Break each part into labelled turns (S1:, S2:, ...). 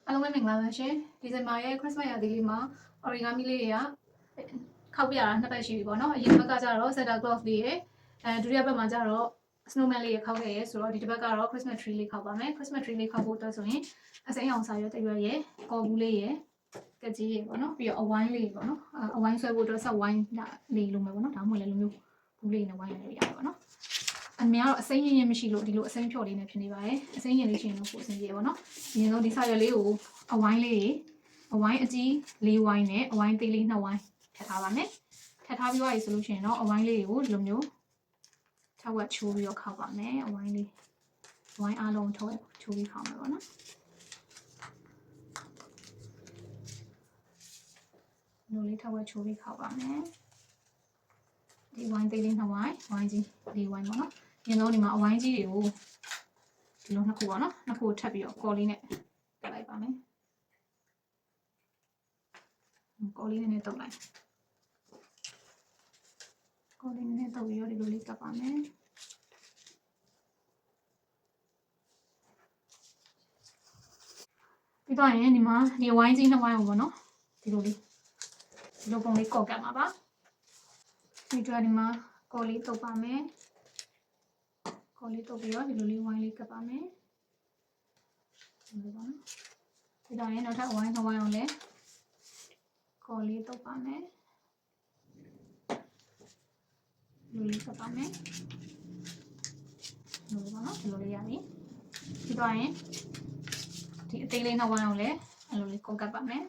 S1: အားလုံးပဲမင်္ဂလာပါရှင်ဒီဇင်ဘာရဲ့ခရစ်စမတ်ရာသီလေးမှာ origami လေးတွေကခောက်ပြတာနှစ်ပတ်ရှိပြီပေါ့နော်အရင်ဘက်ကကျတော့ Santa Claus လေးရဲ့ဒုတိယဘက်မှာကျတော့ snowman လေးရခောက်ခဲ့ရဲဆိုတော့ဒီတစ်ပတ်ကတော့ Christmas tree လေးခောက်ပါမယ် Christmas tree လေးခောက်ဖို့အတွက်ဆိုရင်အစိမ်းအောင်စာရွက်တရွက်ရဲ့ကော်ဘူးလေးရဲ့ကကြီးရေပေါ့နော်ပြီးတော့အဝိုင်းလေးပေါ့နော်အဝိုင်းဆွဲဖို့အတွက်ဆက်ဝိုင်းလေးလိုမယ်ပေါ့နော်ဒါမှမဟုတ်လည်းလိုမျိုးဘူးလေးနဲ့ဝိုင်းလို့ရတယ်ပေါ့နော်အများတော့အစိမ်းရင်းမရှိလို့ဒီလိုအစိမ်းဖြော်လေးနဲ့ဖြစ်နေပါတယ်အစိမ်းရင်းလေးရှင်လို့ပို့အစိမ်းပြေပေါ့နော်အရင်ဆုံးဒီစာရွက်လေးကိုအဝိုင်းလေးအဝိုင်းအကြီး၄ဝိုင်းနဲ့အဝိုင်းသေးလေး2ဝိုင်းထည့်ထားပါမယ်ထည့်ထားပြီးသွားပြီဆိုလို့ရှိရင်တော့အဝိုင်းလေးကိုဒီလိုမျိုးထပ်ဝက်ချိုးပြီးတော့ခောက်ပါမယ်အဝိုင်းလေးဝိုင်းအားလုံးထပ်ဝက်ချိုးပြီးခောက်မယ်ပေါ့နော်လိုလေးထပ်ဝက်ချိုးပြီးခောက်ပါမယ်ဒီဝိုင်းသေးလေး2ဝိုင်းဝိုင်းကြီး၄ဝိုင်းပေါ့နော်အရင်ဆုံးဒီမှာအဝိုင်းကြီးတွေကိုဒီလိုနှစ်ခုပေါ့နော်နှစ်ခုထပ်ပြီးတော့ကော်လေးနဲ့တက်လိုက်ပါမယ်ကော်လေးနဲ့တုပ်လိုက်ကော်လေးနဲ့တုပ်ပြီးတော့ဒီလိုလေးတက်ပါမယ်ပြီးတော့ရင်ဒီမှာဒီဝိုင်းကြီး2ဝိုင်းကိုပေါ့နော်ဒီလိုပုံလေးကော်ကတ်မှာပါဒီတော့ဒီမှာကော်လေးတုပ်ပါမယ်ကော်လေးတုပ်ပြီးတော့ဒီလိုလေးဝိုင်းလေးကပ်ပါမယ်ဒီလိုပါနော်ပြီးတော့ရင်နောက်ထပ်ဝိုင်း2ဝိုင်းအောင်လဲကော်လေးတုပ်ပါမယ်လူလေးကပ်ပါမယ်ဒီလိုပါနော်ဒီလိုလေးရပြီပြီးတော့ရင်ဒီအသေးလေး2ဝိုင်းအောင်လဲအဲ့လိုလေးကော်ကပ်ပါမယ်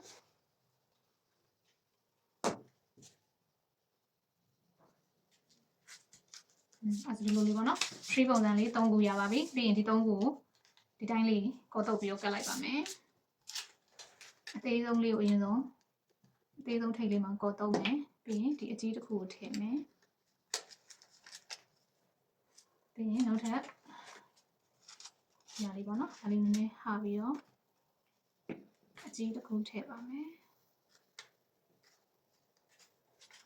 S1: အဲ့ဒီလိုလေးပေါ့နော် tree ပုံစံလေး3ခုရပါပြီပြီးရင်ဒီ3ခုကိုဒီတိုင်းလေးကော်တုပ်ပြီးတော့ကတ်လိုက်ပါမယ်အသေးဆုံးလေးကိုအရင်ဆုံးအသေးဆုံးထိပ်လေးမှာကော်တုပ်မယ်ပြီးရင်ဒီအကြီးတစ်ခုကိုထည့်မယ်ပြီးရင်နောက်ထပ်ညာလေးပေါ့နော်ဒါလေးနည်းနည်းဟာပြီးတော့အကြီးတစ်ခုထည့်ပါမယ်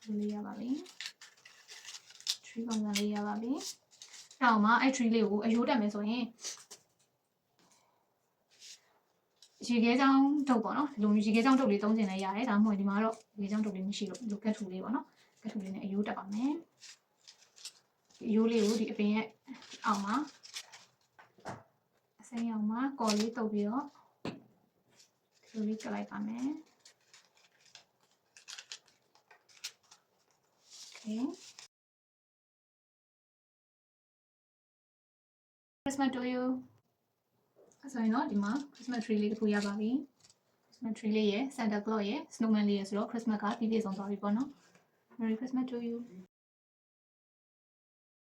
S1: ဒီလေးရပါပြီtree ပုံစံလေးရပါပြီနောက်မှာအဲ့ tree လေးကိုအယိုးတက်မယ်ဆိုရင်ရေခဲချောင်းတုပ်ပေါ့နော်ဒီလိုရေခဲချောင်းတုပ်လေးသုံးကျင်လည်းရတယ်ဒါမှမဟုတ်ဒီမှာတော့ရေခဲချောင်းတုပ်လေးမရှိလို့ဒီလိုကတ်ထူလေးပေါ့နော်ကတ်ထူလေးနဲ့အယိုးတက်ပါမယ်ဒီအယိုးလေးကိုဒီအပင်ရဲ့အောက်မှာအစိမ်းအောင်မှာကော်လေးတုပ်ပြီးတော့ဒီလိုလေးကတ်လိုက်ပါမယ်โอเคChristmas to you ဆိုရင်တော့ဒီမှာ Christmas tree လေးတစ်ခုရပါပြီ Christmas tree လေးရယ် Santa Claus ရယ် Snowman လေးရယ်ဆိုတော့ Christmas ကပြည့်ပြည့်စုံသွားပြီပေါ့နော် Merry Christmas to you